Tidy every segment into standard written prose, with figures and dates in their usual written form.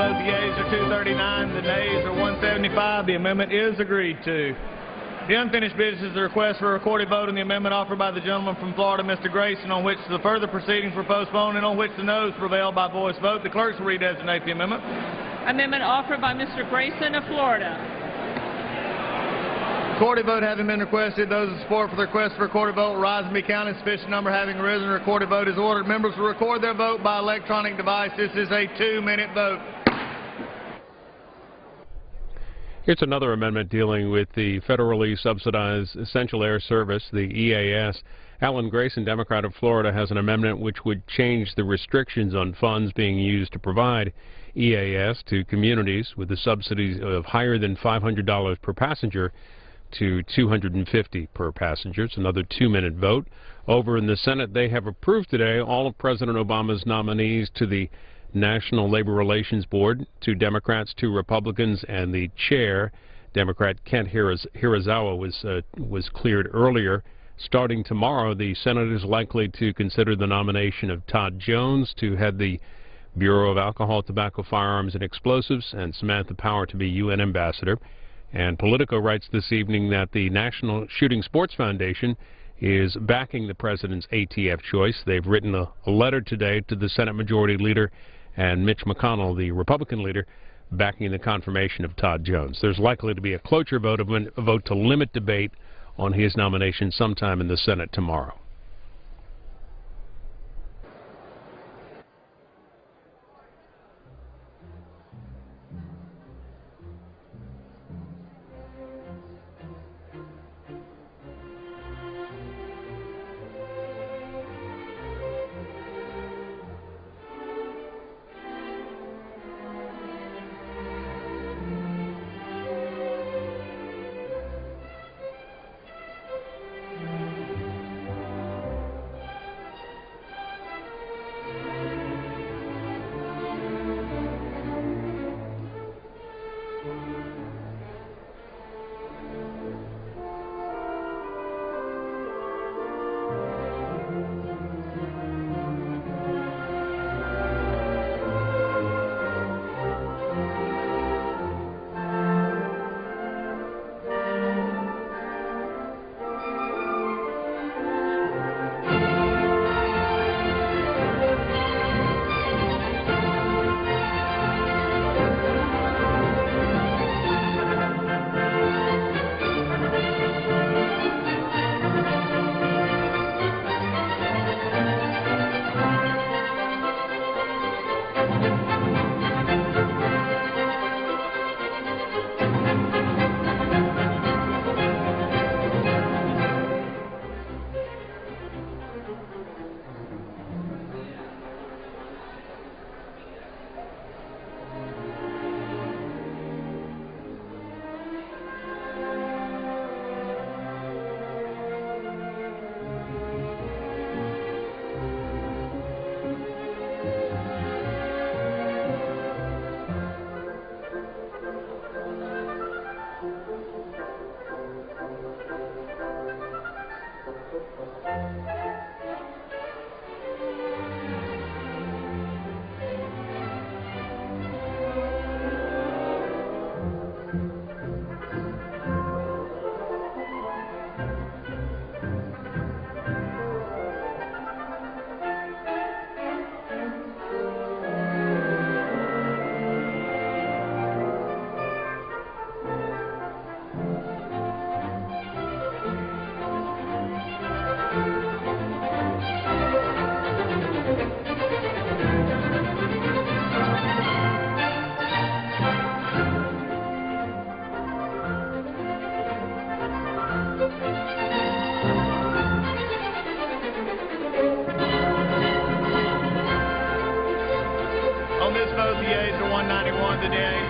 vote, the yeas are 239, the nays are 175. The amendment is agreed to. The unfinished business is the request for a recorded vote on the amendment offered by the gentleman from Florida, Mr. Grayson, on which the further proceedings were postponed and on which the noes prevailed by voice vote. The clerks will redesignate the amendment. Amendment offered by Mr. Grayson of Florida. Recorded vote having been requested, those in support for the request for recorded vote will rise and be counted. Sufficient number having arisen, recorded vote is ordered. Members will record their vote by electronic device. This is a 2-minute vote. Here's another amendment dealing with the federally subsidized Essential Air Service, the EAS. Alan Grayson, Democrat of Florida, has an amendment which would change the restrictions on funds being used to provide EAS to communities with the subsidies of higher than $500 per passenger to $250 per passenger. It's another 2-minute vote. Over in the Senate, they have approved today all of President Obama's nominees to the National Labor Relations Board, 2 Democrats, 2 Republicans, and the chair, Democrat Kent Hirasawa, was cleared earlier. Starting tomorrow, the Senate is likely to consider the nomination of Todd Jones to head the Bureau of Alcohol, Tobacco, Firearms, and Explosives, and Samantha Power to be UN ambassador. And Politico writes this evening that the National Shooting Sports Foundation is backing the president's ATF choice. They've written a letter today to the Senate Majority Leader and Mitch McConnell, the Republican leader, backing the confirmation of Todd Jones. There's likely to be a cloture vote, a vote to limit debate on his nomination sometime in the Senate tomorrow.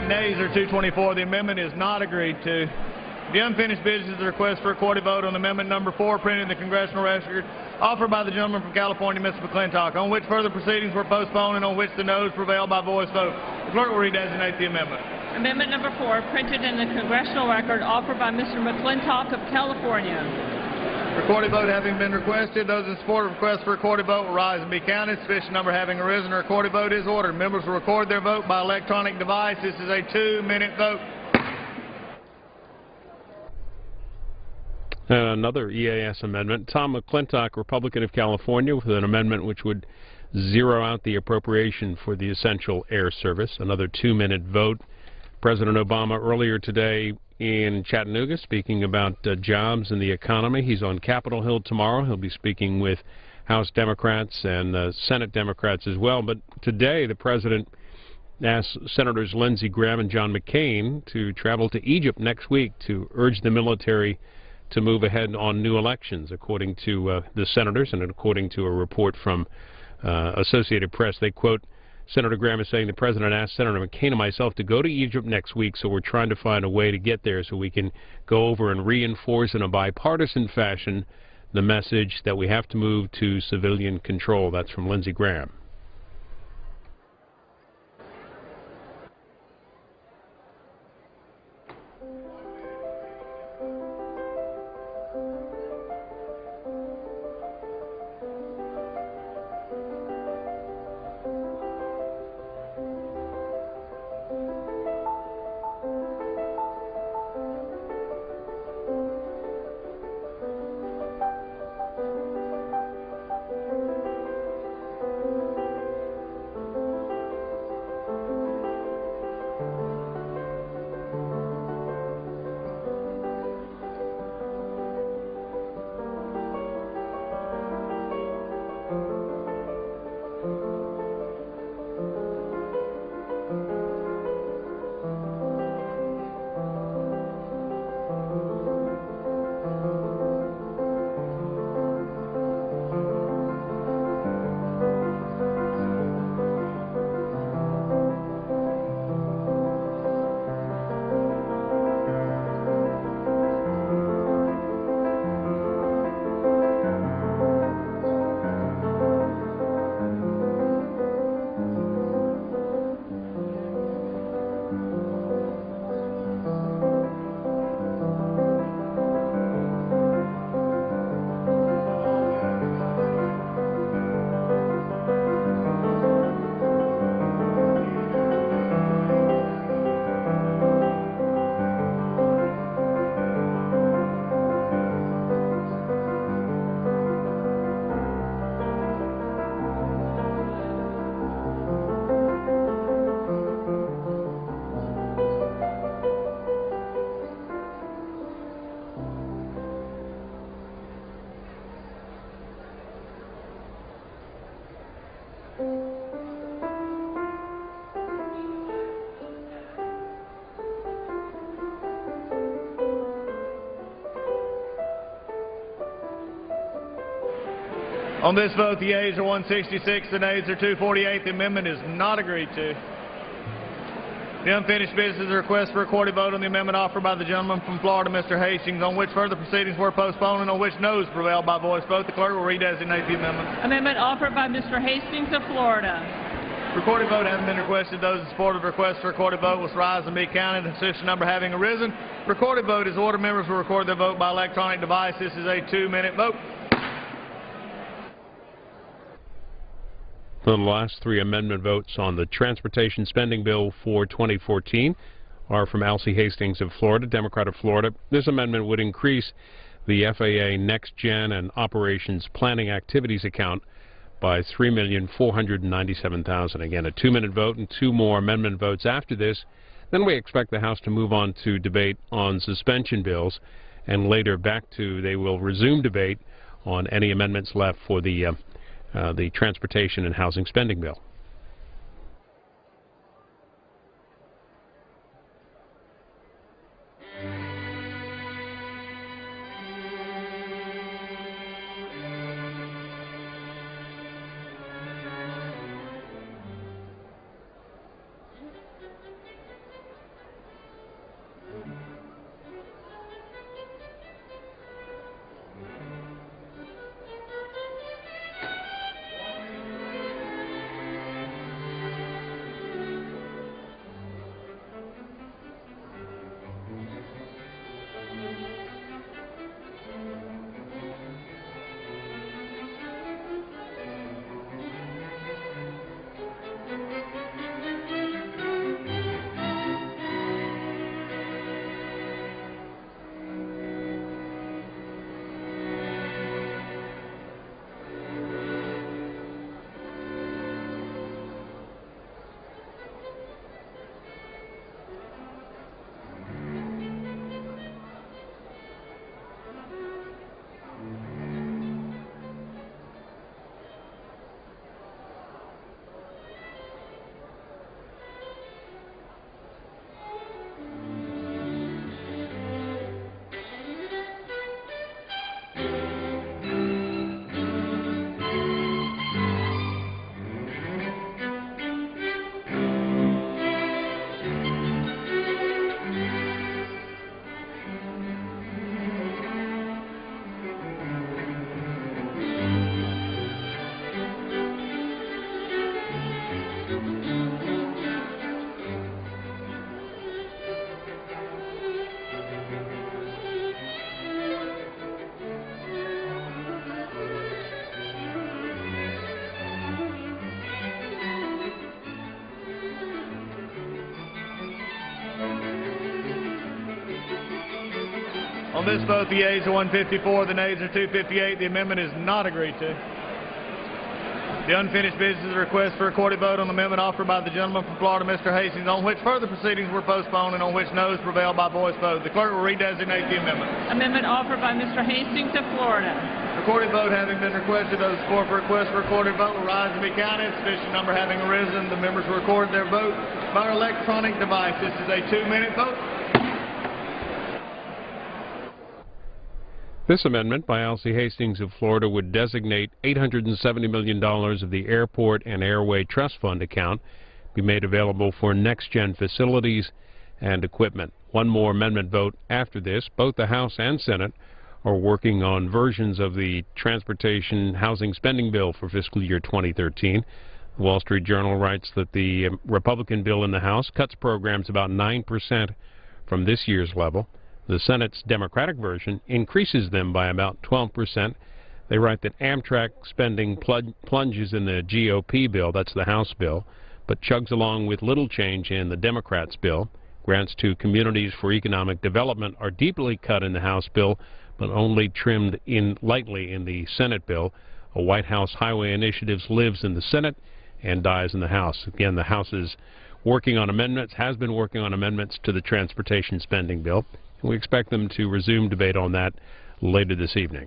Nays are 224. The amendment is not agreed to. The unfinished business is a request for a recorded vote on amendment number 4 printed in the Congressional Record offered by the gentleman from California, Mr. McClintock, on which further proceedings were postponed and on which the noes prevailed by voice vote. The clerk will redesignate the amendment. Amendment number 4 printed in the Congressional Record offered by Mr. McClintock of California. Recorded vote having been requested, those in support of request for recorded vote will rise and be counted. Sufficient number having arisen, a recorded vote is ordered. Members will record their vote by electronic device. This is a 2-minute vote. Another EAS amendment. Tom McClintock, Republican of California, with an amendment which would zero out the appropriation for the Essential Air Service. Another 2-minute vote. President Obama earlier today in Chattanooga speaking about jobs and the economy. He's on Capitol Hill tomorrow. He'll be speaking with House Democrats and Senate Democrats as well. But today the president asked Senators Lindsey Graham and John McCain to travel to Egypt next week to urge the military to move ahead on new elections, according to the senators and according to a report from Associated Press. They quote, Senator Graham is saying the president asked Senator McCain and myself to go to Egypt next week, so we're trying to find a way to get there so we can go over and reinforce in a bipartisan fashion the message that we have to move to civilian control. That's from Lindsey Graham. On this vote, the yeas are 166, the nays are 248. The amendment is not agreed to. The unfinished business is a request for a recorded vote on the amendment offered by the gentleman from Florida, Mr. Hastings, on which further proceedings were postponed and on which noes prevailed by voice vote. The clerk will redesignate the amendment. Amendment offered by Mr. Hastings of Florida. Recorded vote having been requested, those in support of the request for recorded vote will rise and be counted. The sufficient number having arisen, recorded vote is ordered. Members will record their vote by electronic device. This is a 2-minute vote. The last 3 amendment votes on the transportation spending bill for 2014 are from Alcee Hastings of Florida, Democrat of Florida. This amendment would increase the FAA Next Gen and Operations Planning Activities account by $3,497,000. Again, a 2-minute vote and 2 more amendment votes after this. Then we expect the House to move on to debate on suspension bills, and later they will resume debate on any amendments left for the transportation and housing spending bill. this vote, the yeas are 154, the nays are 258. The amendment is not agreed to. The unfinished business is a request for a recorded vote on the amendment offered by the gentleman from Florida, Mr. Hastings, on which further proceedings were postponed and on which noes prevailed by voice vote. The clerk will redesignate the amendment. Amendment offered by Mr. Hastings of Florida. Recorded vote having been requested, those in support for request for recorded vote will rise and be counted. Sufficient number having arisen, the members will record their vote by electronic device. This is a 2-minute vote. This amendment by Alcee Hastings of Florida would designate $870 million of the Airport and Airway Trust Fund account be made available for next-gen facilities and equipment. One more amendment vote after this. Both the House and Senate are working on versions of the Transportation Housing Spending Bill for fiscal year 2013. The Wall Street Journal writes that the Republican bill in the House cuts programs about 9% from this year's level. The Senate's Democratic version increases them by about 12%. They write that Amtrak spending plunges in the GOP bill, that's the House bill, but chugs along with little change in the Democrats' bill. Grants to communities for economic development are deeply cut in the House bill, but only trimmed in lightly in the Senate bill. A White House Highway Initiatives lives in the Senate and dies in the House. Again, the House is working on amendments, has been working on amendments to the transportation spending bill. We expect them to resume debate on that later this evening.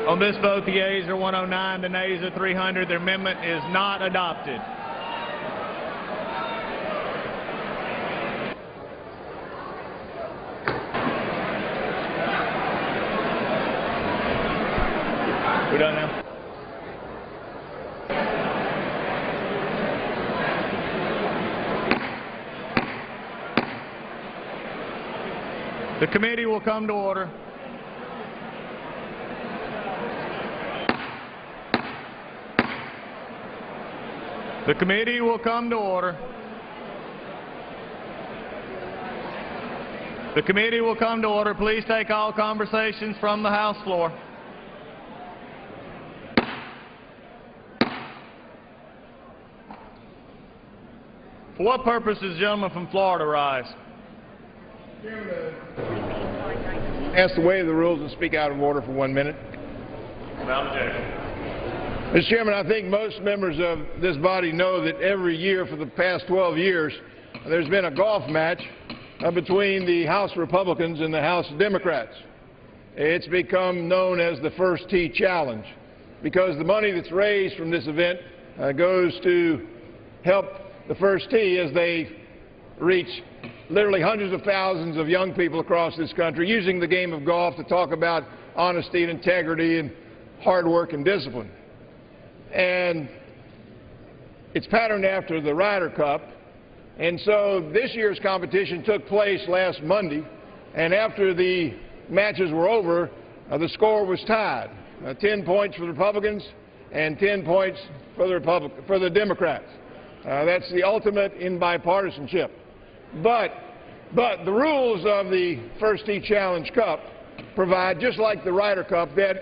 On this vote, the yeas are 109, the nays are 300. The amendment is not adopted. We're done now. The committee will come to order. The committee will come to order. The committee will come to order. Please take all conversations from the House floor. For what purpose does the gentleman from Florida rise? Ask to waive the rules and speak out of order for 1 minute. Without objection. Mr. Chairman, I think most members of this body know that every year for the past 12 years there's been a golf match between the House Republicans and the House Democrats. it's become known as the First Tee Challenge, because the money that's raised from this event goes to help the First Tee as they reach literally hundreds of thousands of young people across this country using the game of golf to talk about honesty and integrity and hard work and discipline. And it's patterned after the Ryder Cup. And so this year's competition took place last Monday, and after the matches were over, the score was tied. 10 points for the Republicans and 10 points for the Democrats. That's the ultimate in bipartisanship. But the rules of the First Tee Challenge Cup provide, just like the Ryder Cup, that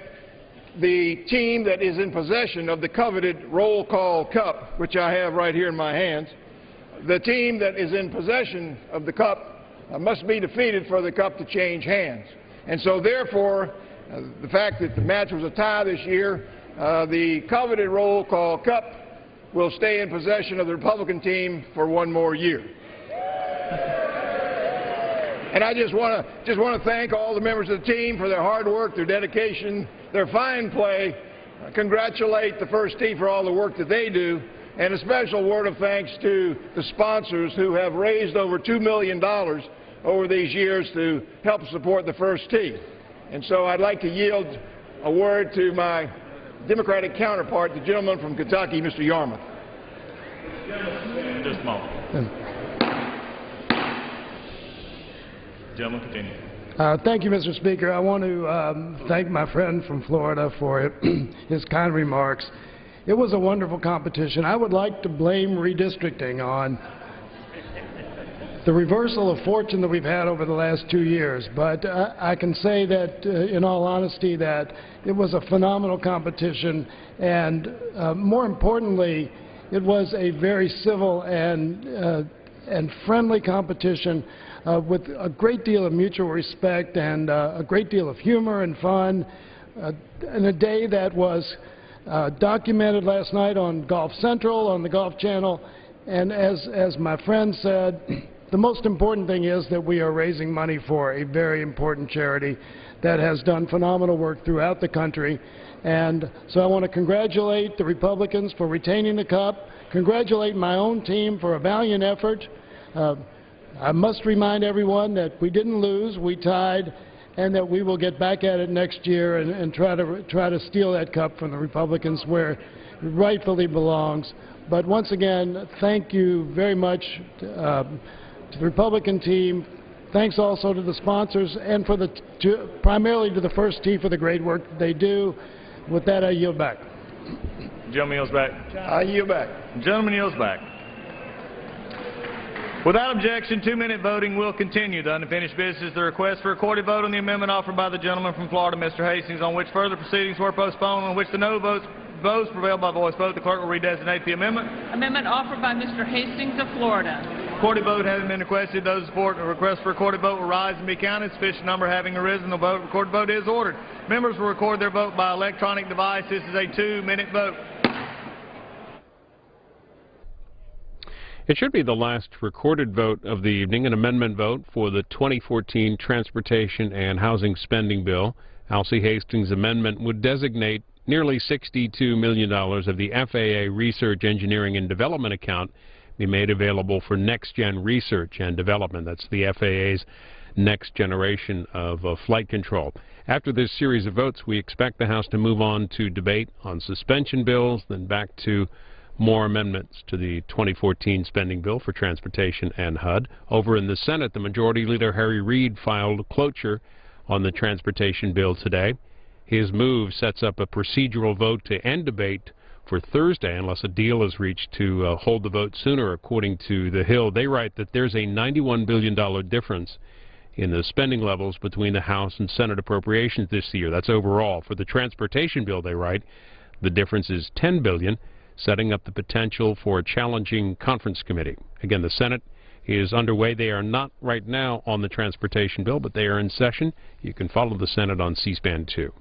the team that is in possession of the coveted roll call cup, which I have right here in my hands, the team that is in possession of the cup must be defeated for the cup to change hands. And so therefore, the fact that the match was a tie this year, the coveted roll call cup will stay in possession of the Republican team for one more year. And I just want to thank all the members of the team for their hard work, their dedication, their fine play. Congratulate the First Tee for all the work that they do, and a special word of thanks to the sponsors who have raised over $2 million over these years to help support the First Tee. And so I'd like to yield a word to my Democratic counterpart, the gentleman from Kentucky, Mr. Yarmouth. Just a moment. Gentleman, continue. Thank you, Mr. Speaker. I want to thank my friend from Florida for his kind remarks. It was a wonderful competition. I would like to blame redistricting on the reversal of fortune that we've had over the last 2 years. But I can say that, in all honesty, that it was a phenomenal competition, and more importantly, it was a very civil and friendly competition with a great deal of mutual respect and a great deal of humor and fun, and a day that was documented last night on Golf Central, on the Golf Channel, and as my friend said, the most important thing is that we are raising money for a very important charity that has done phenomenal work throughout the country. And so I want to congratulate the Republicans for retaining the cup, congratulate my own team for a valiant effort. I must remind everyone that we didn't lose, we tied, and that we will get back at it next year and try to steal that cup from the Republicans where it rightfully belongs. But once again, thank you very much to the Republican team. Thanks also to the sponsors and primarily to the First Tee for the great work that they do. With that, I yield back. Gentleman yields back. I yield back. Gentleman yields back. Without objection, 2-minute voting will continue. The unfinished business is the request for a recorded vote on the amendment offered by the gentleman from Florida, Mr. Hastings, on which further proceedings were postponed, on which the no votes prevailed by voice vote. The clerk will redesignate the amendment. Amendment offered by Mr. Hastings of Florida. Recorded vote having been requested, those support the request for recorded vote will rise and be counted. Sufficient number having arisen, the recorded vote is ordered. Members will record their vote by electronic device. This is a 2-minute vote. It should be the last recorded vote of the evening, an amendment vote for the 2014 Transportation and Housing Spending Bill. Alcee Hastings' amendment would designate nearly $62 million of the FAA Research, Engineering, and Development account be made available for next-gen research and development. That's the FAA's next generation of flight control. After this series of votes, we expect the House to move on to debate on suspension bills, then back to more amendments to the 2014 spending bill for transportation and HUD. Over in the Senate, the Majority Leader Harry Reid filed cloture on the transportation bill today. His move sets up a procedural vote to end debate for Thursday unless a deal is reached to hold the vote sooner, according to The Hill. They write that there's a $91 billion difference in the spending levels between the House and Senate appropriations this year. That's overall. For the transportation bill, they write, the difference is $10 billion, setting up the potential for a challenging conference committee. Again, the Senate is underway. They are not right now on the transportation bill, but they are in session. You can follow the Senate on C-SPAN 2.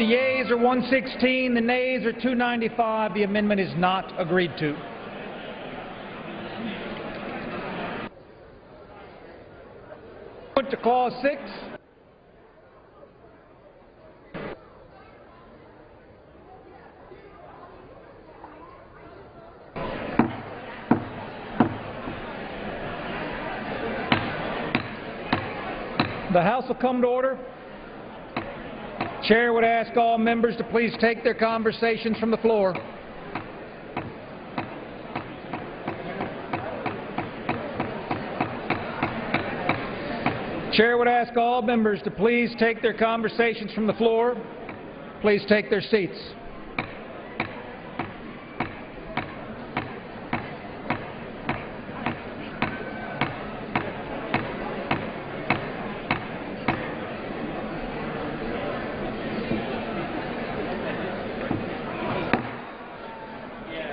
The yeas are 116, the nays are 295. The amendment is not agreed to. Put to Clause 6. The House will come to order. Chair would ask all members to please take their conversations from the floor. Chair would ask all members to please take their conversations from the floor. Please take their seats.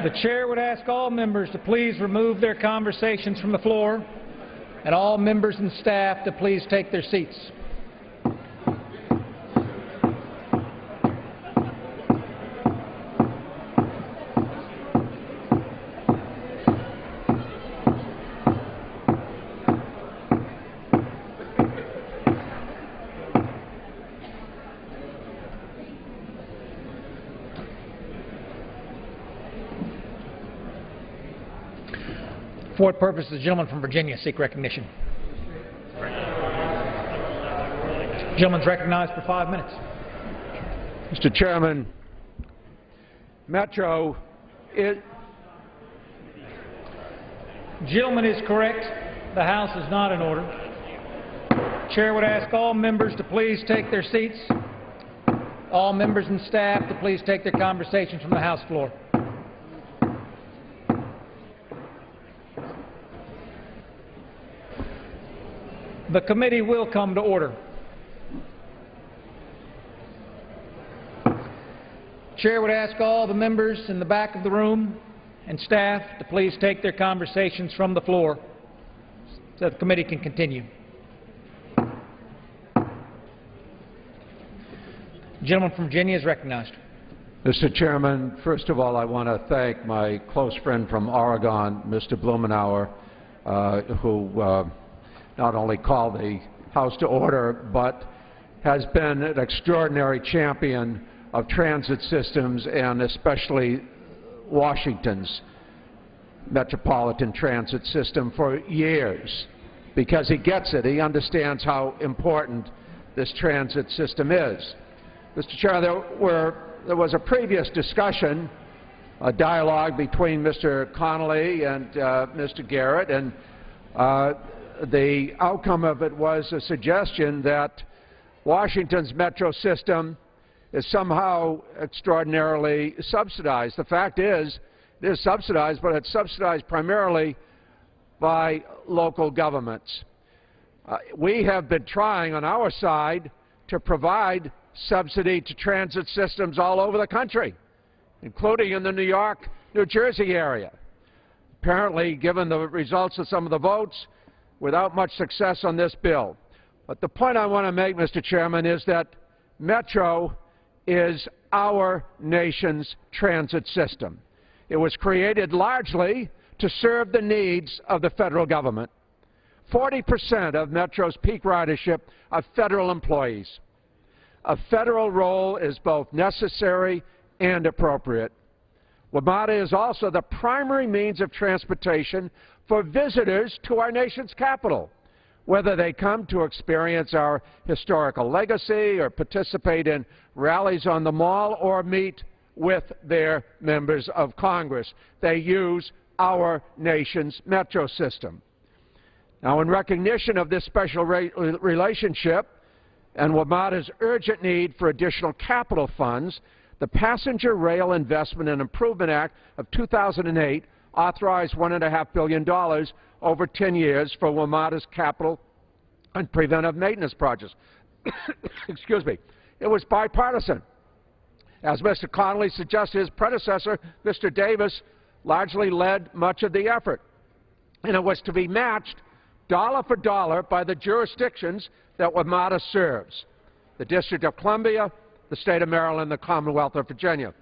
The chair would ask all members to please remove their conversations from the floor, and all members and staff to please take their seats. For what purpose does the gentleman from Virginia seek recognition? The gentleman's recognized for 5 minutes. Mr. Chairman, Metro is... Gentleman is correct. The House is not in order. Chair would ask all members to please take their seats. All members and staff to please take their conversations from the House floor. The committee will come to order. Chair would ask all the members in the back of the room and staff to please take their conversations from the floor so the committee can continue. The gentleman from Virginia is recognized. Mr. Chairman, first of all, I want to thank my close friend from Oregon, Mr. Blumenauer, who not only called the House to order, but has been an extraordinary champion of transit systems, and especially Washington's metropolitan transit system for years, because he gets it. He understands how important this transit system is. Mr. Chair, there was a previous discussion, a dialogue between Mr. Connolly and Mr. Garrett, and the outcome of it was a suggestion that Washington's metro system is somehow extraordinarily subsidized. The fact is, it is subsidized, but it's subsidized primarily by local governments. We have been trying on our side to provide subsidy to transit systems all over the country, including in the New York, New Jersey area. Apparently, given the results of some of the votes, without much success on this bill. But the point I want to make, Mr. Chairman, is that Metro is our nation's transit system. It was created largely to serve the needs of the federal government. 40% of Metro's peak ridership are federal employees. A federal role is both necessary and appropriate. WMATA is also the primary means of transportation for visitors to our nation's capital, whether they come to experience our historical legacy or participate in rallies on the Mall or meet with their members of Congress. They use our nation's metro system. Now, in recognition of this special relationship and WMATA's urgent need for additional capital funds, the Passenger Rail Investment and Improvement Act of 2008 authorized $1.5 billion over 10 years for WMATA's capital and preventive maintenance projects. Excuse me. It was bipartisan. As Mr. Connolly suggested, his predecessor, Mr. Davis, largely led much of the effort. And it was to be matched dollar for dollar by the jurisdictions that WMATA serves: the District of Columbia, the state of Maryland, and the Commonwealth of Virginia.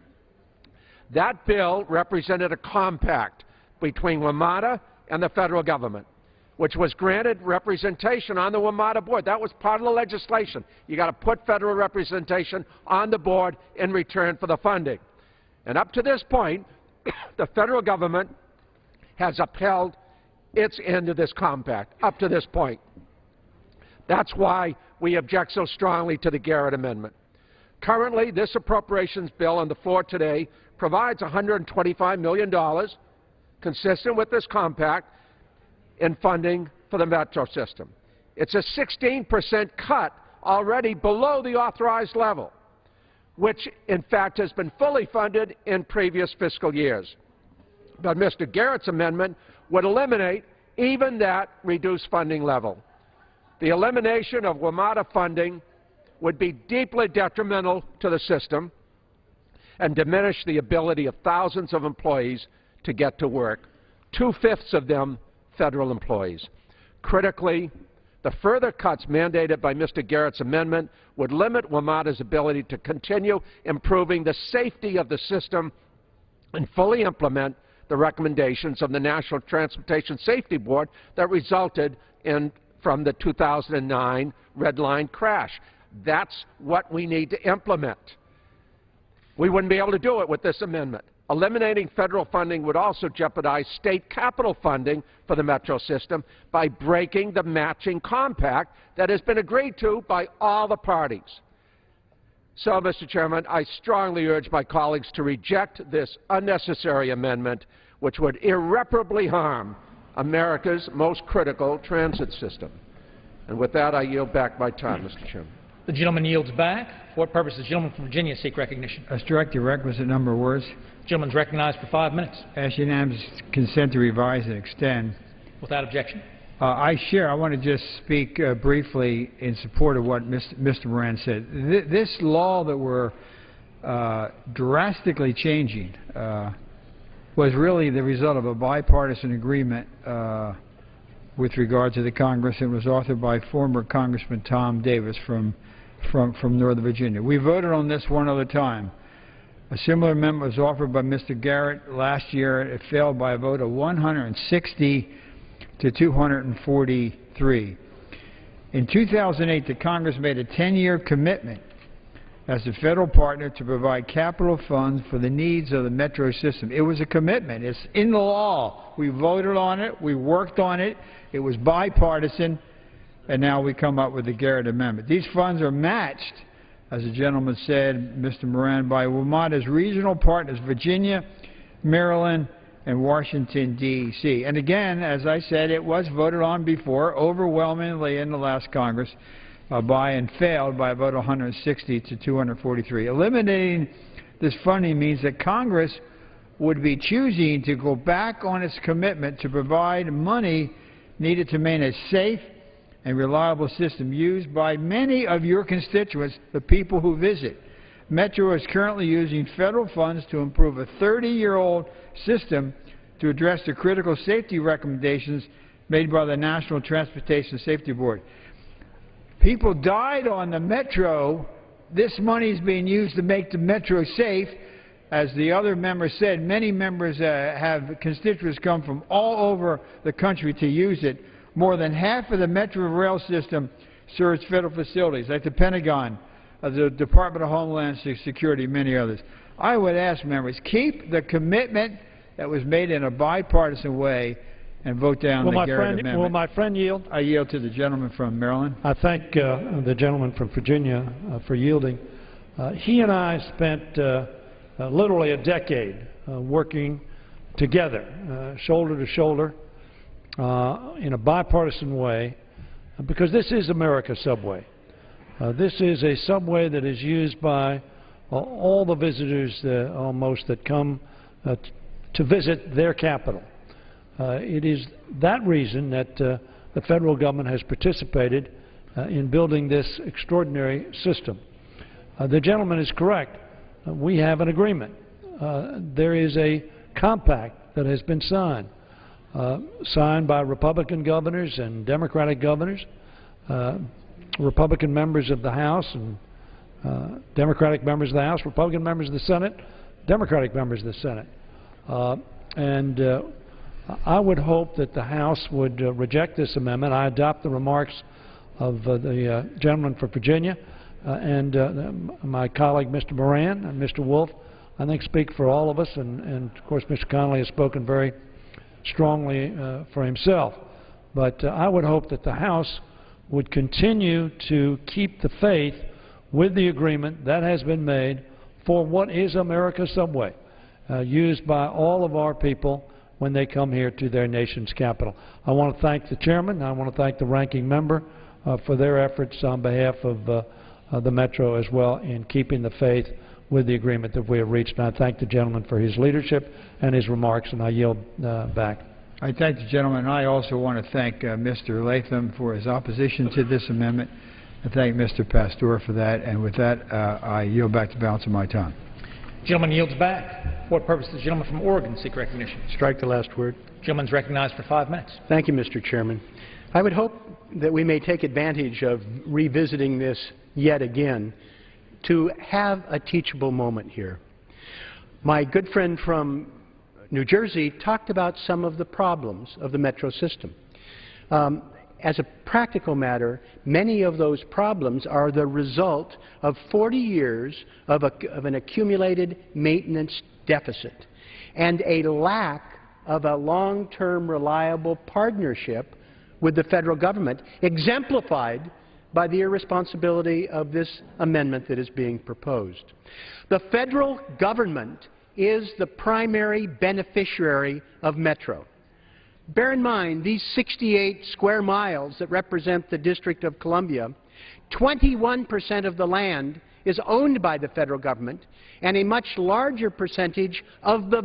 That bill represented a compact between WMATA and the federal government, which was granted representation on the WMATA board. That was part of the legislation. You got to put federal representation on the board in return for the funding. And up to this point, the federal government has upheld its end of this compact, up to this point. That's why we object so strongly to the Garrett Amendment. Currently, this appropriations bill on the floor today provides $125 million, consistent with this compact, in funding for the Metro system. It's a 16% cut already below the authorized level, which in fact has been fully funded in previous fiscal years. But Mr. Garrett's amendment would eliminate even that reduced funding level. The elimination of WMATA funding would be deeply detrimental to the system and diminish the ability of thousands of employees to get to work, 2/5 of them federal employees. Critically, the further cuts mandated by Mr. Garrett's amendment would limit WMATA's ability to continue improving the safety of the system and fully implement the recommendations of the National Transportation Safety Board that resulted from the 2009 Red Line crash. That's what we need to implement. We wouldn't be able to do it with this amendment. Eliminating federal funding would also jeopardize state capital funding for the Metro system by breaking the matching compact that has been agreed to by all the parties. So, Mr. Chairman, I strongly urge my colleagues to reject this unnecessary amendment, which would irreparably harm America's most critical transit system. And with that, I yield back my time, Mr. Chairman. The gentleman yields back. For what purpose does the gentleman from Virginia seek recognition? I strike the requisite number of words. The gentleman is recognized for 5 minutes. Ask unanimous consent to revise and extend. Without objection. I want to just speak briefly in support of what Mr. Moran said. This law that we're drastically changing was really the result of a bipartisan agreement with regard to the Congress. It was authored by former Congressman Tom Davis from Northern Virginia. We voted on this one other time. A similar amendment was offered by Mr. Garrett last year. It failed by a vote of 160 to 243. In 2008, the Congress made a 10-year commitment as a federal partner to provide capital funds for the needs of the Metro system. It was a commitment. It's in the law. We voted on it. We worked on it. It was bipartisan. And now we come up with the Garrett Amendment. These funds are matched, as the gentleman said, Mr. Moran, by WMATA's regional partners, Virginia, Maryland, and Washington, D.C. And again, as I said, it was voted on before, overwhelmingly in the last Congress, and failed by a vote of 160 to 243. Eliminating this funding means that Congress would be choosing to go back on its commitment to provide money needed to maintain a safe and reliable system used by many of your constituents, the people who visit. Metro is currently using federal funds to improve a 30-year-old system to address the critical safety recommendations made by the National Transportation Safety Board. People died on the Metro. This money is being used to make the Metro safe. As the other members said, many members have constituents come from all over the country to use it. More than half of the Metro rail system serves federal facilities, like the Pentagon, the Department of Homeland Security, many others. I would ask members, keep the commitment that was made in a bipartisan way and vote down the Garrett Amendment. Will my friend yield? I yield to the gentleman from Maryland. I thank the gentleman from Virginia for yielding. He and I spent literally a decade working together, shoulder to shoulder, in a bipartisan way, because this is America's subway. This is a subway that is used by all the visitors almost that come to visit their capital. It is that reason that the federal government has participated in building this extraordinary system. The gentleman is correct. We have an agreement. There is a compact that has been signed by Republican governors and Democratic governors, Republican members of the House and Democratic members of the House, Republican members of the Senate, Democratic members of the Senate. I would hope that the House would reject this amendment. I adopt the remarks of the gentleman from Virginia and my colleague Mr. Moran and Mr. Wolf. I think speak for all of us, and of course Mr. Connolly has spoken very strongly for himself. But I would hope that the House would continue to keep the faith with the agreement that has been made for what is America's subway, used by all of our people when they come here to their nation's capital. I want to thank the chairman. I want to thank the ranking member for their efforts on behalf of the Metro as well in keeping the faith with the agreement that we have reached. And I thank the gentleman for his leadership and his remarks, and I yield back. I thank the gentleman. I also want to thank Mr. Latham for his opposition to this amendment. I thank Mr. Pastor for that. And with that, I yield back the balance of my time. Gentleman yields back. For what purpose does the gentleman from Oregon seek recognition? Strike the last word. Gentleman's recognized for 5 minutes. Thank you, Mr. Chairman. I would hope that we may take advantage of revisiting this yet again to have a teachable moment here. My good friend from New Jersey talked about some of the problems of the Metro system. As a practical matter, many of those problems are the result of 40 years of an accumulated maintenance deficit and a lack of a long-term reliable partnership with the federal government, exemplified by the irresponsibility of this amendment that is being proposed. The federal government is the primary beneficiary of Metro. Bear in mind, these 68 square miles that represent the District of Columbia, 21% of the land is owned by the federal government, and a much larger percentage of the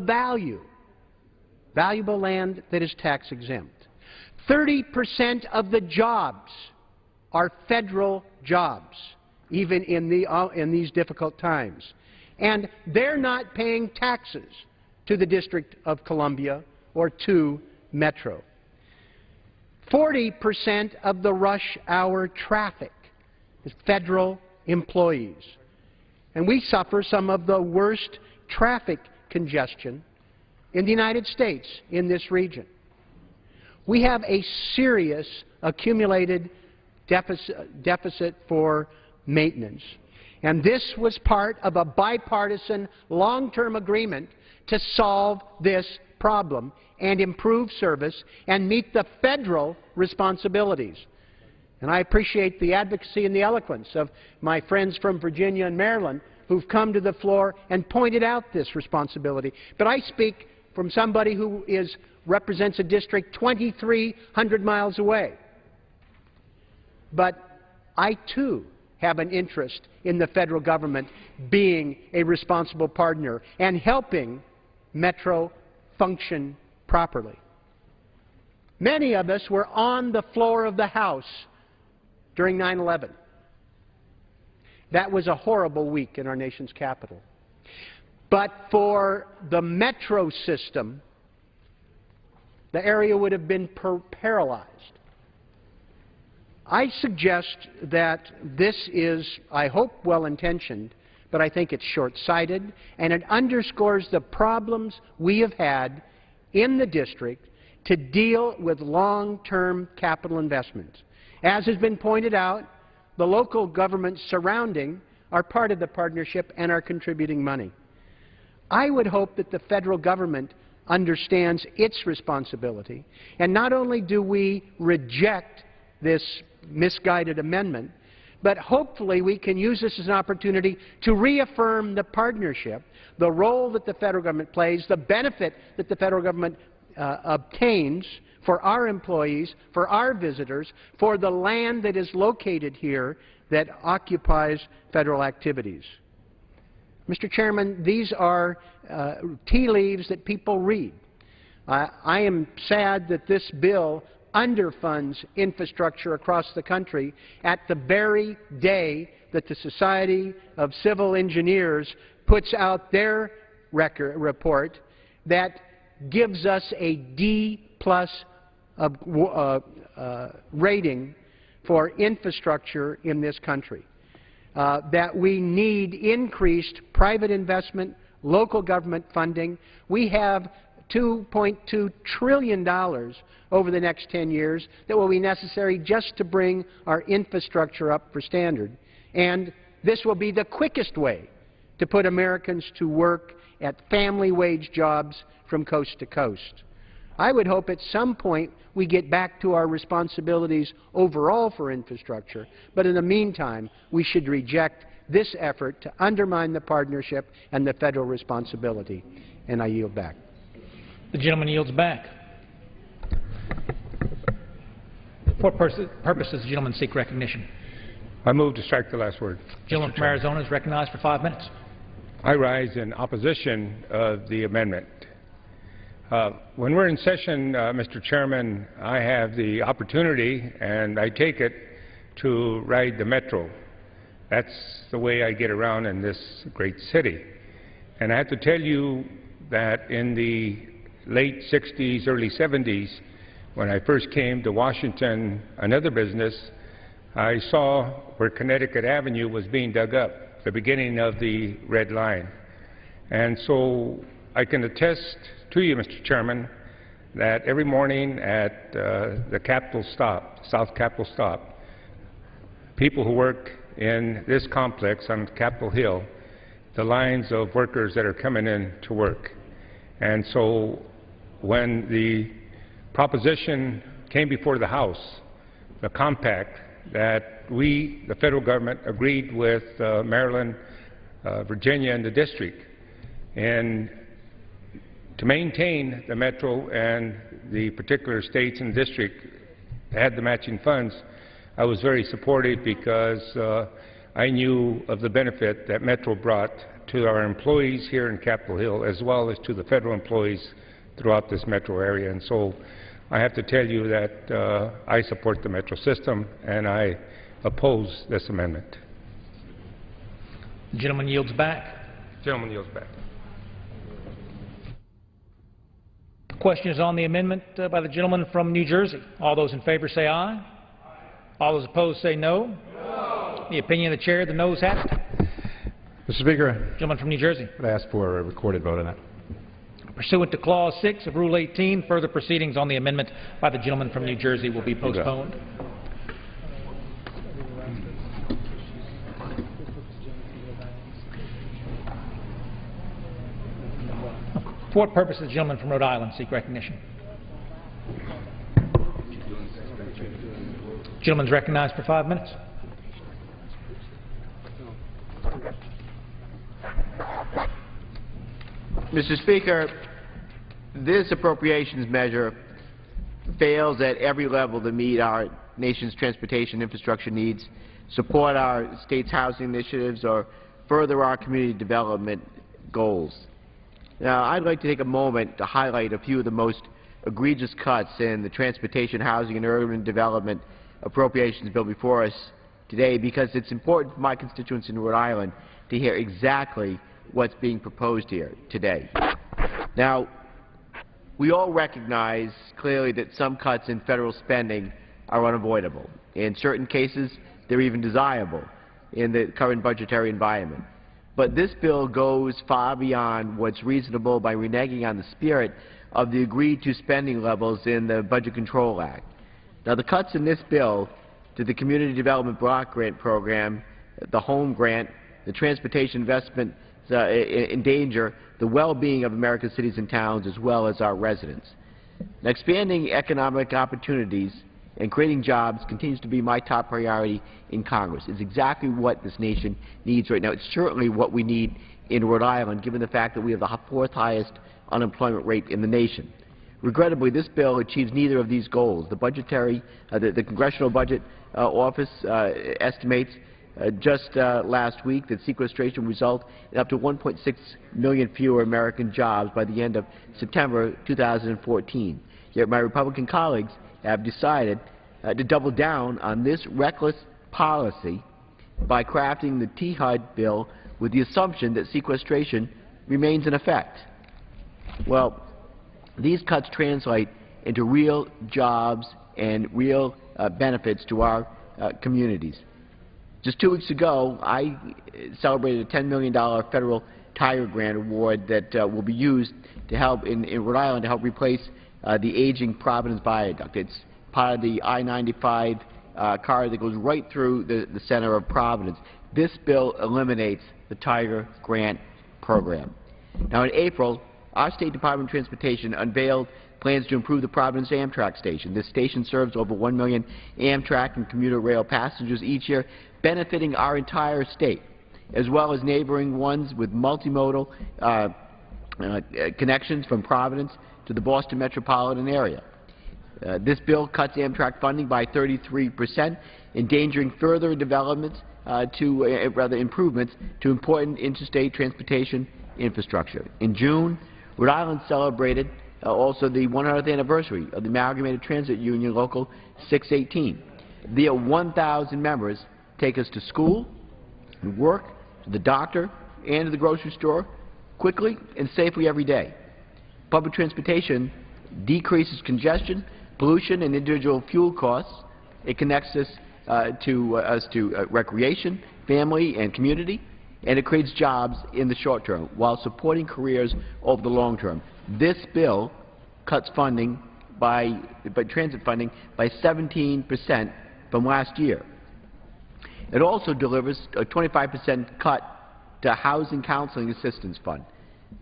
valuable land that is tax exempt. 30% of the jobs are federal jobs, even in these difficult times. And they're not paying taxes to the District of Columbia or to Metro. 40% of the rush hour traffic is federal employees. And we suffer some of the worst traffic congestion in the United States in this region. We have a serious accumulated deficit for maintenance. And this was part of a bipartisan long-term agreement to solve this problem and improve service and meet the federal responsibilities. And I appreciate the advocacy and the eloquence of my friends from Virginia and Maryland who've come to the floor and pointed out this responsibility. But I speak from somebody who represents a district 2,300 miles away. But I, too, have an interest in the federal government being a responsible partner and helping Metro function properly. Many of us were on the floor of the House during 9/11. That was a horrible week in our nation's capital. But for the Metro system, the area would have been paralyzed. I suggest that this is, I hope, well-intentioned, but I think it's short-sighted, and it underscores the problems we have had in the district to deal with long-term capital investments. As has been pointed out, the local governments surrounding are part of the partnership and are contributing money. I would hope that the federal government understands its responsibility, and not only do we reject this misguided amendment, but hopefully we can use this as an opportunity to reaffirm the partnership, the role that the federal government plays, the benefit that the federal government obtains for our employees, for our visitors, for the land that is located here that occupies federal activities. Mr. Chairman, these are tea leaves that people read. I am sad that this bill underfunds infrastructure across the country at the very day that the Society of Civil Engineers puts out their report that gives us a D+ rating for infrastructure in this country. that we need increased private investment, local government funding. We have $2.2 trillion over the next 10 years that will be necessary just to bring our infrastructure up for standard. And this will be the quickest way to put Americans to work at family wage jobs from coast to coast. I would hope at some point we get back to our responsibilities overall for infrastructure, but in the meantime, we should reject this effort to undermine the partnership and the federal responsibility. And I yield back. The gentleman yields back. For what purpose does the gentleman seek recognition? I move to strike the last word. The gentleman from Arizona is recognized for 5 minutes. I rise in opposition of the amendment. When we're in session, Mr. Chairman, I have the opportunity, and I take it, to ride the metro. That's the way I get around in this great city. And I have to tell you that in the late 60s, early 70s, when I first came to Washington, another business, I saw where Connecticut Avenue was being dug up, the beginning of the Red Line. And so I can attest to you, Mr. Chairman, that every morning at the Capitol stop, South Capitol stop, people who work in this complex on Capitol Hill, the lines of workers that are coming in to work. And so when the proposition came before the House, the compact that we, the federal government, agreed with Maryland, Virginia, and the district, and to maintain the metro and the particular states and district had the matching funds, I was very supportive because I knew of the benefit that Metro brought to our employees here in Capitol Hill as well as to the federal employees throughout this metro area. And so I have to tell you that I support the metro system and I oppose this amendment. The gentleman yields back. The gentleman yields back. The question is on the amendment by the gentleman from New Jersey. All those in favor say aye. All those opposed say no. No. The opinion of the chair, the noes have it. Mr. Speaker, Gentleman from New Jersey. I would ask for a recorded vote on that. Pursuant to Clause 6 of Rule 18, further proceedings on the amendment by the gentleman from New Jersey will be postponed. For what purpose does the gentleman from Rhode Island seek recognition? The gentleman is recognized for 5 minutes. Mr. Speaker, this appropriations measure fails at every level to meet our nation's transportation infrastructure needs, support our state's housing initiatives, or further our community development goals. Now, I'd like to take a moment to highlight a few of the most egregious cuts in the transportation, housing, and urban development appropriations bill before us today, because it's important for my constituents in Rhode Island to hear exactly what's being proposed here today. Now, we all recognize clearly that some cuts in federal spending are unavoidable. In certain cases, they're even desirable in the current budgetary environment. But this bill goes far beyond what's reasonable by reneging on the spirit of the agreed-to spending levels in the Budget Control Act. Now, the cuts in this bill to the Community Development Block Grant Program, the Home Grant, the transportation investment endanger the well-being of America's cities and towns as well as our residents. Now, expanding economic opportunities and creating jobs continues to be my top priority in Congress. It's exactly what this nation needs right now. It's certainly what we need in Rhode Island, given the fact that we have the fourth highest unemployment rate in the nation. Regrettably, this bill achieves neither of these goals. The Congressional Budget Office estimates just last week that sequestration will result in up to 1.6 million fewer American jobs by the end of September 2014. Yet my Republican colleagues have decided to double down on this reckless policy by crafting the THUD bill with the assumption that sequestration remains in effect. Well, these cuts translate into real jobs and real benefits to our communities. Just 2 weeks ago, I celebrated a $10 million federal Tiger Grant award that will be used to help in Rhode Island to help replace the aging Providence Viaduct. It's part of the I-95 corridor that goes right through the center of Providence. This bill eliminates the Tiger Grant program. Now, in April, our State Department of Transportation unveiled plans to improve the Providence Amtrak station. This station serves over 1 million Amtrak and commuter rail passengers each year, benefiting our entire state, as well as neighboring ones with multimodal connections from Providence to the Boston metropolitan area. This bill cuts Amtrak funding by 33%, endangering further developments improvements to important interstate transportation infrastructure. In June, Rhode Island celebrated also the 100th anniversary of the Amalgamated Transit Union Local 618. Their 1,000 members take us to school, and work, to the doctor, and to the grocery store quickly and safely every day. Public transportation decreases congestion, pollution, and individual fuel costs. It connects us to recreation, family, and community, and it creates jobs in the short term while supporting careers over the long term. This bill cuts funding transit funding by 17% from last year. It also delivers a 25% cut to Housing Counseling Assistance Fund,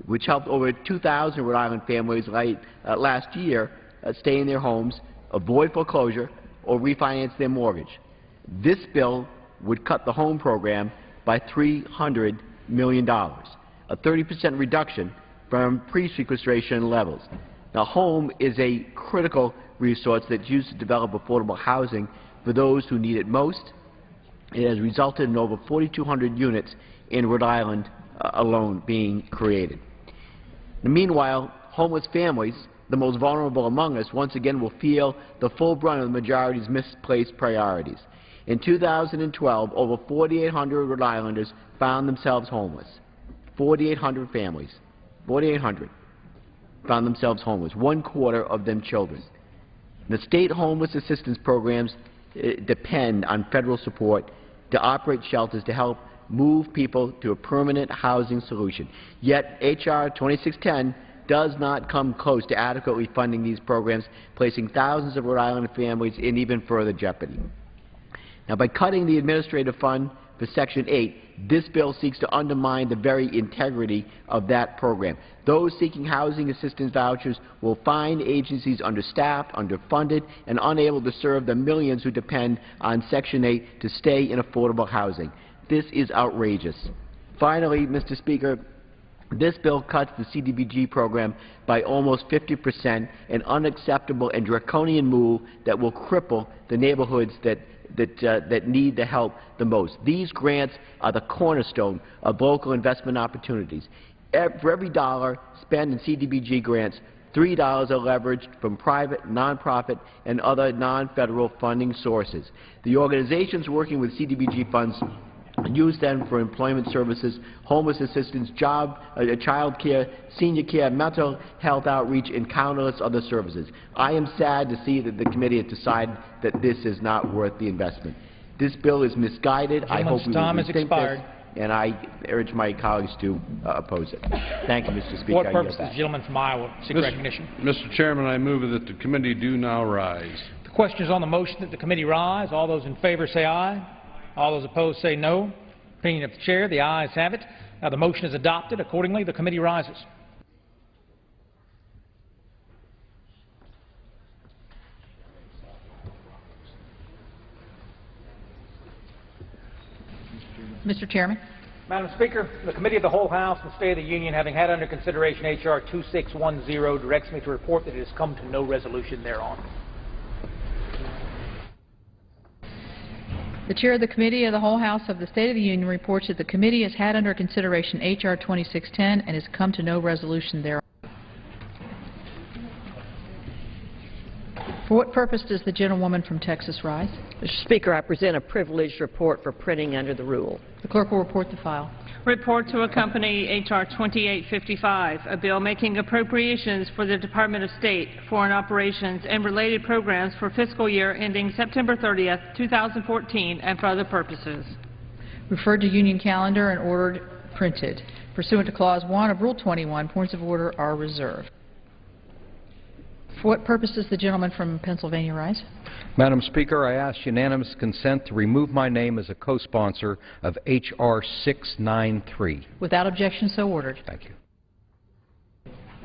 which helped over 2,000 Rhode Island families last year stay in their homes, avoid foreclosure, or refinance their mortgage. This bill would cut the home program by $300 million, a 30% reduction from pre-sequestration levels. Now, home is a critical resource that's used to develop affordable housing for those who need it most. It has resulted in over 4,200 units in Rhode Island alone being created. Now, meanwhile, homeless families, the most vulnerable among us, once again will feel the full brunt of the majority's misplaced priorities. In 2012, over 4,800 Rhode Islanders found themselves homeless. 4,800 families, 4,800 found themselves homeless, 1/4 of them children. The state homeless assistance programs depend on federal support to operate shelters to help move people to a permanent housing solution. Yet H.R. 2610 does not come close to adequately funding these programs, placing thousands of Rhode Island families in even further jeopardy. Now, by cutting the administrative fund for Section 8, this bill seeks to undermine the very integrity of that program. Those seeking housing assistance vouchers will find agencies understaffed, underfunded, and unable to serve the millions who depend on Section 8 to stay in affordable housing. This is outrageous. Finally, Mr. Speaker, this bill cuts the CDBG program by almost 50%, an unacceptable and draconian move that will cripple the neighborhoods that need the help the most. These grants are the cornerstone of local investment opportunities. For every dollar spent in CDBG grants, $3 are leveraged from private, nonprofit, and other non-federal funding sources. The organizations working with CDBG funds use them for employment services, homeless assistance, child care, senior care, mental health outreach, and countless other services. I am sad to see that the committee has decided that this is not worth the investment. This bill is misguided. I hope we will rethink this, and I urge my colleagues to oppose it. Thank you, Mr. Speaker. What purpose does the gentleman from Iowa seek recognition? Mr. Chairman, I move that the committee do now rise. The question is on the motion that the committee rise. All those in favor say aye. All those opposed say no. Opinion of the chair, the ayes have it. Now the motion is adopted. Accordingly, the committee rises. Mr. Chairman. Madam Speaker, the Committee of the Whole House and State of the Union, having had under consideration H.R. 2610, directs me to report that it has come to no resolution thereon. The Chair of the Committee of the Whole House of the State of the Union reports that the committee has had under consideration H.R. 2610 and has come to no resolution thereon. For what purpose does the gentlewoman from Texas rise? Mr. Speaker, I present a privileged report for printing under the rule. The clerk will report the file. Report to accompany H.R. 2855, a bill making appropriations for the Department of State, Foreign Operations, and related programs for fiscal year ending September 30th, 2014, and for other purposes. referred to Union calendar and ordered printed. Pursuant to Clause 1 of Rule 21, points of order are reserved. For what purpose does the gentleman from Pennsylvania rise? Madam Speaker, I ask unanimous consent to remove my name as a co-sponsor of H.R. 693. Without objection, so ordered. Thank you.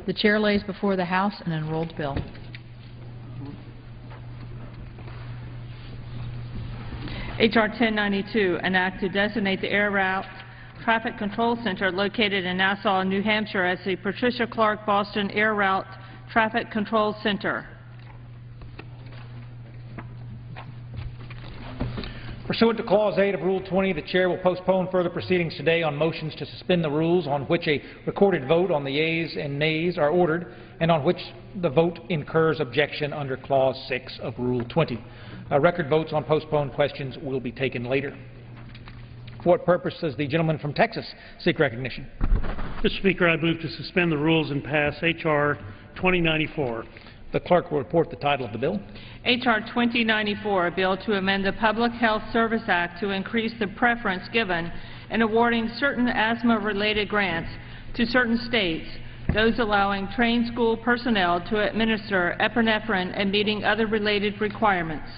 The Chair lays before the House an enrolled bill. H.R. 1092, an act to designate the Air Route Traffic Control Center located in Nassau, New Hampshire as the Patricia Clark Boston Air Route Traffic Control Center. Pursuant to Clause 8 of Rule 20, the Chair will postpone further proceedings today on motions to suspend the rules on which a recorded vote on the yeas and nays are ordered and on which the vote incurs objection under Clause 6 of Rule 20. Record votes on postponed questions will be taken later. For what purpose does the gentleman from Texas seek recognition? Mr. Speaker, I move to suspend the rules and pass H.R. 2094. The clerk will report the title of the bill. H.R. 2094, a bill to amend the Public Health Service Act to increase the preference given in awarding certain asthma-related grants to certain states, those allowing trained school personnel to administer epinephrine and meeting other related requirements.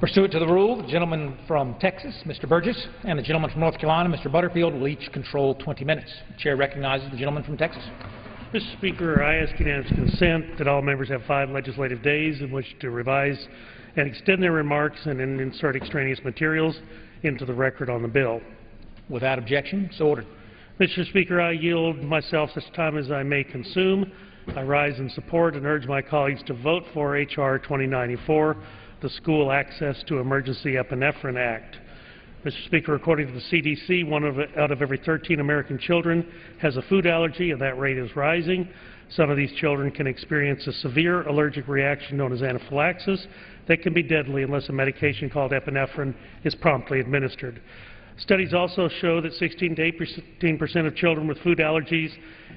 Pursuant to the rule, the gentleman from Texas, Mr. Burgess, and the gentleman from North Carolina, Mr. Butterfield, will each control 20 minutes. The Chair recognizes the gentleman from Texas. Mr. Speaker, I ask unanimous consent that all members have 5 legislative days in which to revise and extend their remarks and insert extraneous materials into the record on the bill. Without objection, so ordered. Mr. Speaker, I yield myself such time as I may consume. I rise in support and urge my colleagues to vote for H.R. 2094, the School Access to Emergency Epinephrine Act. Mr. Speaker, according to the CDC, 1 out of every 13 American children has a food allergy, and that rate is rising. Some of these children can experience a severe allergic reaction known as anaphylaxis that can be deadly unless a medication called epinephrine is promptly administered. Studies also show that 16 to 18% of children with food allergies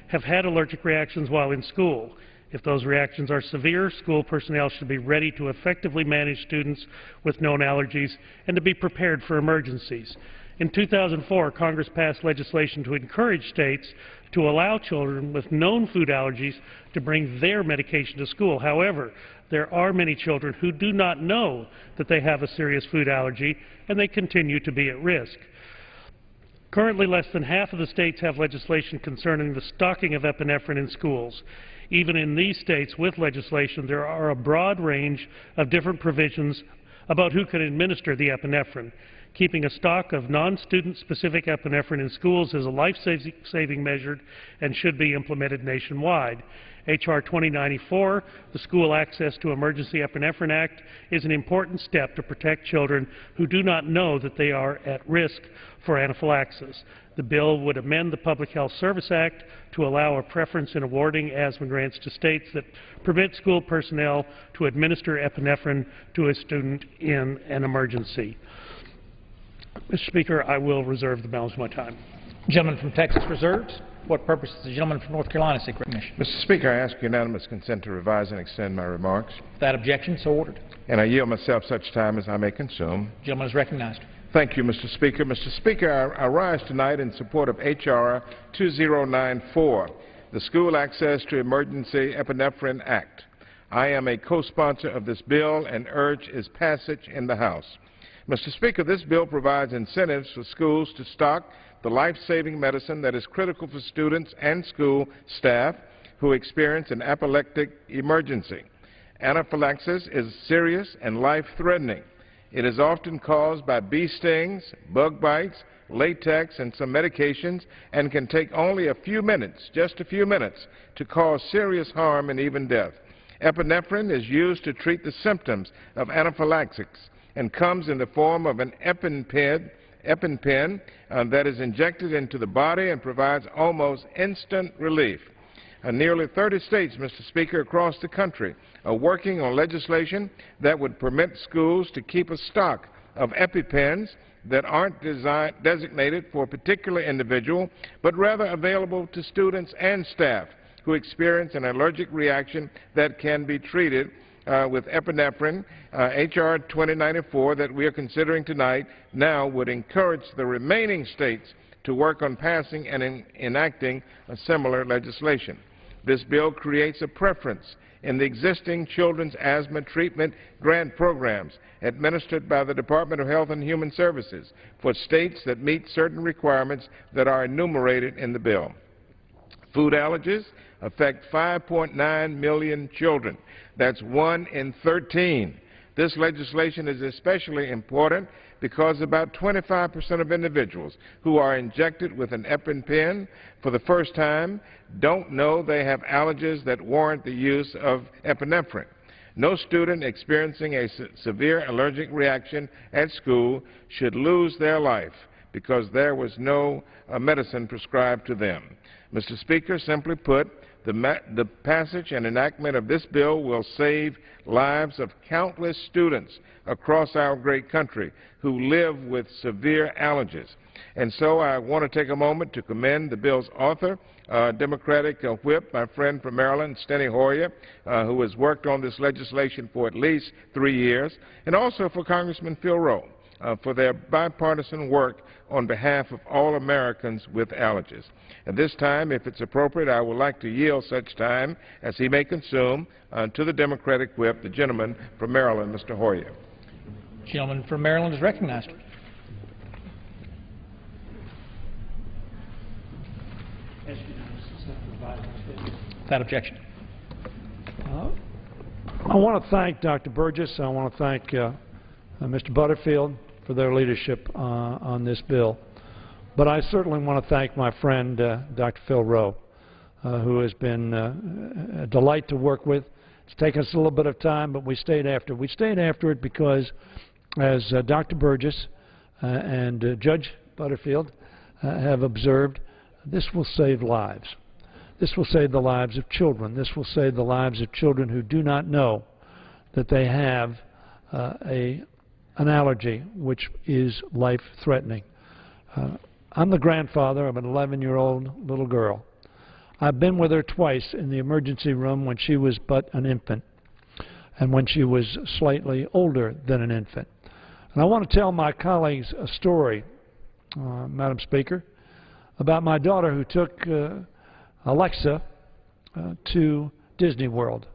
have had allergic reactions while in school. If those reactions are severe, school personnel should be ready to effectively manage students with known allergies and to be prepared for emergencies. In 2004, Congress passed legislation to encourage states to allow children with known food allergies to bring their medication to school. However, there are many children who do not know that they have a serious food allergy, and they continue to be at risk. Currently, less than half of the states have legislation concerning the stocking of epinephrine in schools. Even in these states with legislation, there are a broad range of different provisions about who can administer the epinephrine. Keeping a stock of non-student specific epinephrine in schools is a life-saving measure and should be implemented nationwide. H.R. 2094, the School Access to Emergency Epinephrine Act, is an important step to protect children who do not know that they are at risk for anaphylaxis. The bill would amend the Public Health Service Act to allow a preference in awarding asthma grants to states that permit school personnel to administer epinephrine to a student in an emergency. Mr. Speaker, I will reserve the balance of my time. Gentleman from Texas reserved. What purpose does the gentleman from North Carolina seek recognition? Mr. Speaker, I ask unanimous consent to revise and extend my remarks. Without objection, so ordered. And I yield myself such time as I may consume. The gentleman is recognized. Thank you, Mr. Speaker. Mr. Speaker, I rise tonight in support of H.R. 2094, the School Access to Emergency Epinephrine Act. I am a co-sponsor of this bill and urge its passage in the House. Mr. Speaker, this bill provides incentives for schools to stock the life-saving medicine that is critical for students and school staff who experience an apoplectic emergency. Anaphylaxis is serious and life-threatening. It is often caused by bee stings, bug bites, latex, and some medications, and can take only a few minutes, just a few minutes, to cause serious harm and even death. Epinephrine is used to treat the symptoms of anaphylaxis and comes in the form of an EpiPen that is injected into the body and provides almost instant relief. Nearly 30 states, Mr. Speaker, across the country are working on legislation that would permit schools to keep a stock of EpiPens that aren't designated for a particular individual, but rather available to students and staff who experience an allergic reaction that can be treated with epinephrine, H.R. 2094, that we are considering tonight, now would encourage the remaining states to work on passing and enacting a similar legislation. This bill creates a preference in the existing children's asthma treatment grant programs administered by the Department of Health and Human Services for states that meet certain requirements that are enumerated in the bill. Food allergies affect 5.9 million children. That's 1 in 13. This legislation is especially important because about 25% of individuals who are injected with an EpiPen for the first time don't know they have allergies that warrant the use of epinephrine. No student experiencing a severe allergic reaction at school should lose their life because there was no medicine prescribed to them. Mr. Speaker, simply put, the passage and enactment of this bill will save lives of countless students across our great country who live with severe allergies. And so I want to take a moment to commend the bill's author, Democratic whip, my friend from Maryland, Steny Hoyer, who has worked on this legislation for at least 3 years, and also for Congressman Phil Rowe for their bipartisan work on behalf of all Americans with allergies. At this time, if it's appropriate, I would like to yield such time as he may consume to the Democratic whip, the gentleman from Maryland, Mr. Hoyer. The gentleman from Maryland is recognized. Without objection. I want to thank Dr. Burgess. I want to thank Mr. Butterfield for their leadership on this bill. But I certainly want to thank my friend, Dr. Phil Rowe, who has been a delight to work with. It's taken us a little bit of time, but we stayed after. We stayed after it because, as Dr. Burgess and Judge Butterfield have observed, this will save lives. This will save the lives of children. This will save the lives of children who do not know that they have an allergy which is life-threatening. I'm the grandfather of an 11-year-old little girl. I've been with her twice in the emergency room when she was but an infant and when she was slightly older than an infant. And I want to tell my colleagues a story, Madam Speaker, about my daughter who took Alexa to Disney World.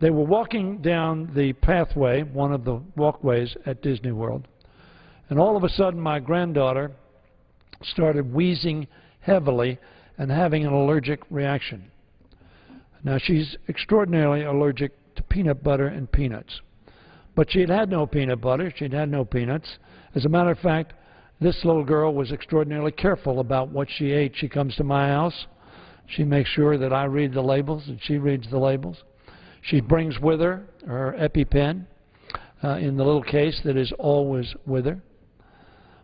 They were walking down the pathway, one of the walkways at Disney World, and all of a sudden my granddaughter started wheezing heavily and having an allergic reaction. Now, she's extraordinarily allergic to peanut butter and peanuts. But she had had no peanut butter, she'd had no peanuts. As a matter of fact, this little girl was extraordinarily careful about what she ate. She comes to my house, she makes sure that I read the labels and she reads the labels. She brings with her her EpiPen in the little case that is always with her.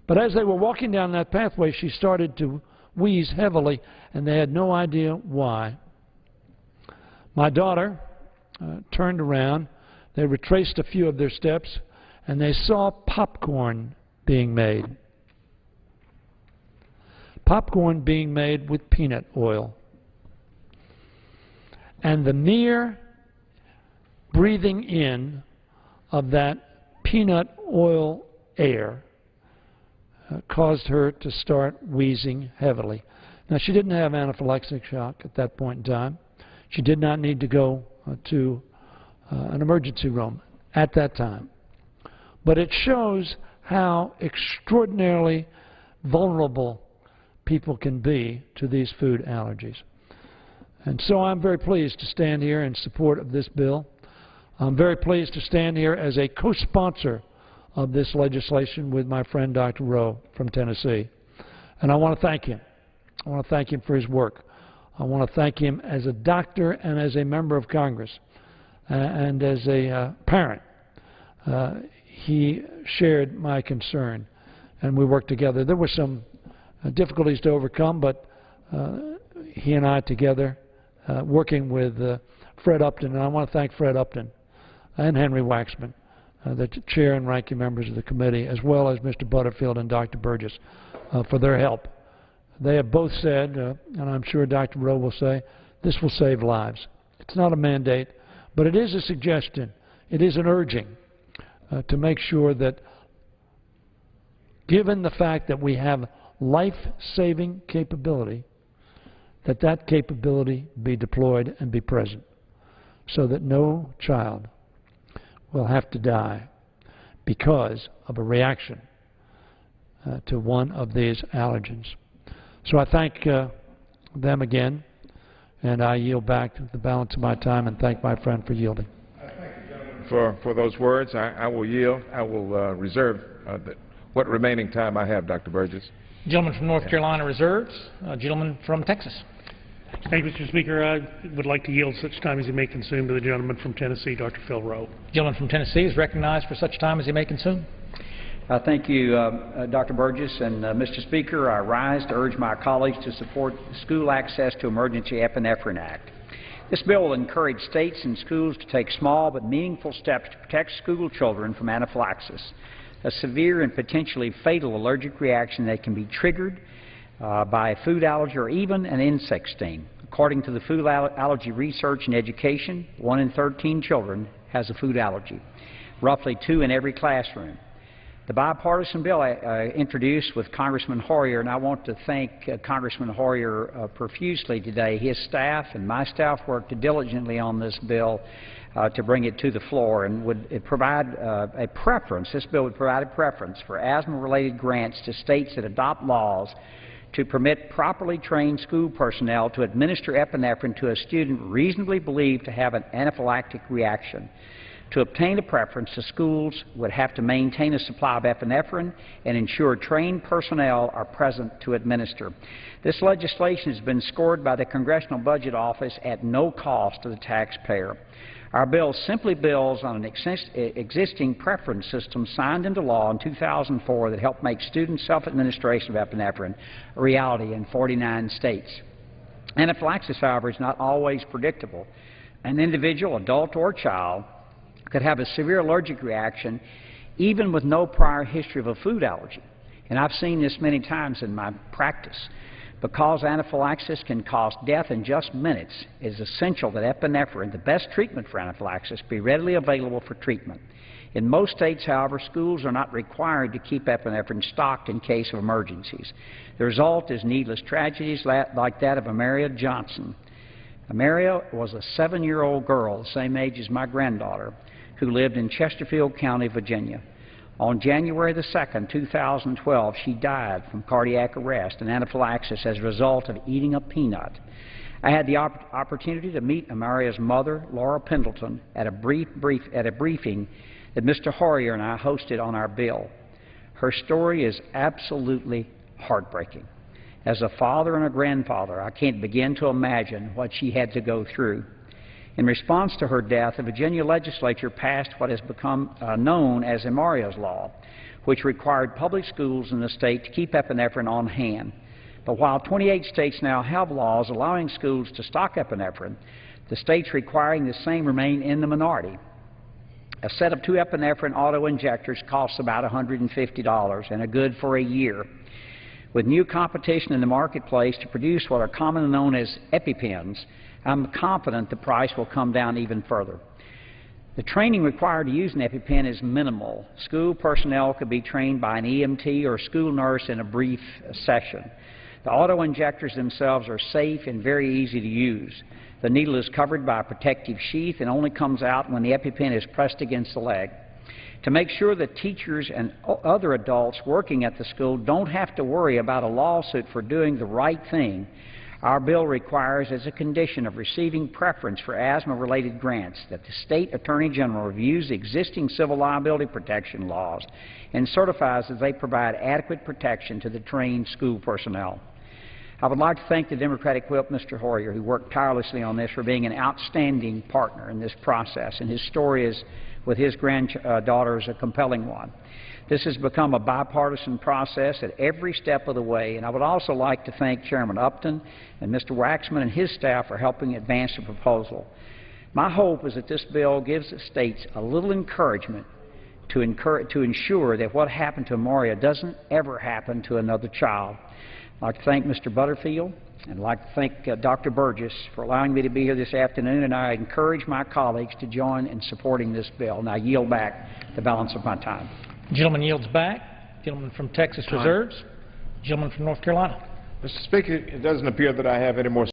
But as they were walking down that pathway, she started to wheeze heavily, and they had no idea why. My daughter turned around, they retraced a few of their steps, and they saw popcorn being made. Popcorn being made with peanut oil. And the mere breathing in of that peanut oil air caused her to start wheezing heavily. Now, she didn't have anaphylactic shock at that point in time. She did not need to go to an emergency room at that time. But it shows how extraordinarily vulnerable people can be to these food allergies. And so I'm very pleased to stand here in support of this bill. I'm very pleased to stand here as a co-sponsor of this legislation with my friend Dr. Rowe from Tennessee. And I want to thank him. I want to thank him for his work. I want to thank him as a doctor and as a member of Congress and as a parent. He shared my concern, and we worked together. There were some difficulties to overcome, but he and I together, working with Fred Upton, and I want to thank Fred Upton and Henry Waxman, the chair and ranking members of the committee, as well as Mr. Butterfield and Dr. Burgess, for their help. They have both said, and I'm sure Dr. Rowe will say, this will save lives. It's not a mandate, But it is a suggestion, it is an urging to make sure that, given the fact that we have life-saving capability, that capability be deployed and be present, so that no child will have to die because of a reaction to one of these allergens. So I thank them again, and I yield back the balance of my time and thank my friend for yielding. For those words, I will yield. I will reserve what remaining time I have, Dr. Burgess. Gentleman from North Carolina reserves. Gentleman from Texas. Thank you, Mr. Speaker. I would like to yield such time as he may consume to the gentleman from Tennessee, Dr. Phil Rowe. Gentleman from Tennessee is recognized for such time as he may consume. Thank you, Dr. Burgess. And Mr. Speaker, I rise to urge my colleagues to support the School Access to Emergency Epinephrine Act. This bill will encourage states and schools to take small but meaningful steps to protect school children from anaphylaxis, a severe and potentially fatal allergic reaction that can be triggered by a food allergy or even an insect sting. According to the Food Allergy Research and Education, 1 in 13 children has a food allergy, roughly 2 in every classroom. The bipartisan bill I introduced with Congressman Hoyer, and I want to thank Congressman Hoyer profusely today. His staff and my staff worked diligently on this bill to bring it to the floor, and would provide a preference. This bill would provide a preference for asthma-related grants to states that adopt laws to permit properly trained school personnel to administer epinephrine to a student reasonably believed to have an anaphylactic reaction. To obtain a preference, the schools would have to maintain a supply of epinephrine and ensure trained personnel are present to administer. This legislation has been scored by the Congressional Budget Office at no cost to the taxpayer. Our bill simply builds on an existing preference system signed into law in 2004 that helped make student self-administration of epinephrine a reality in 49 states. Anaphylaxis, however, is not always predictable. An individual, adult or child, could have a severe allergic reaction even with no prior history of a food allergy. And I've seen this many times in my practice. Because anaphylaxis can cause death in just minutes, it is essential that epinephrine, the best treatment for anaphylaxis, be readily available for treatment. In most states, however, schools are not required to keep epinephrine stocked in case of emergencies. The result is needless tragedies like that of Amaria Johnson. Amaria was a 7-year-old girl, the same age as my granddaughter, who lived in Chesterfield County, Virginia. On January the 2nd, 2012, she died from cardiac arrest and anaphylaxis as a result of eating a peanut. I had the opportunity to meet Amaria's mother, Laura Pendleton, at a briefing that Mr. Hoyer and I hosted on our bill. Her story is absolutely heartbreaking. As a father and a grandfather, I can't begin to imagine what she had to go through. In response to her death, the Virginia legislature passed what has become known as Amaria's Law, which required public schools in the state to keep epinephrine on hand. But while 28 states now have laws allowing schools to stock epinephrine, the states requiring the same remain in the minority. A set of 2 epinephrine auto-injectors costs about $150 and are good for a year. With new competition in the marketplace to produce what are commonly known as EpiPens, I'm confident the price will come down even further. The training required to use an EpiPen is minimal. School personnel could be trained by an EMT or school nurse in a brief session. The auto-injectors themselves are safe and very easy to use. The needle is covered by a protective sheath and only comes out when the EpiPen is pressed against the leg. To make sure that teachers and other adults working at the school don't have to worry about a lawsuit for doing the right thing, our bill requires, as a condition of receiving preference for asthma-related grants, that the State Attorney General reviews the existing civil liability protection laws and certifies that they provide adequate protection to the trained school personnel. I would like to thank the Democratic whip, Mr. Hoyer, who worked tirelessly on this, for being an outstanding partner in this process, and his story with his granddaughter is a compelling one. This has become a bipartisan process at every step of the way, and I would also like to thank Chairman Upton and Mr. Waxman and his staff for helping advance the proposal. My hope is that this bill gives the states a little encouragement to ensure that what happened to Amaria doesn't ever happen to another child. I'd like to thank Mr. Butterfield And I'd like to thank Dr. Burgess for allowing me to be here this afternoon, and I encourage my colleagues to join in supporting this bill. And I yield back the balance of my time. The gentleman yields back. The gentleman from Texas reserves. The gentleman from North Carolina. Mr. Speaker, it doesn't appear that I have any more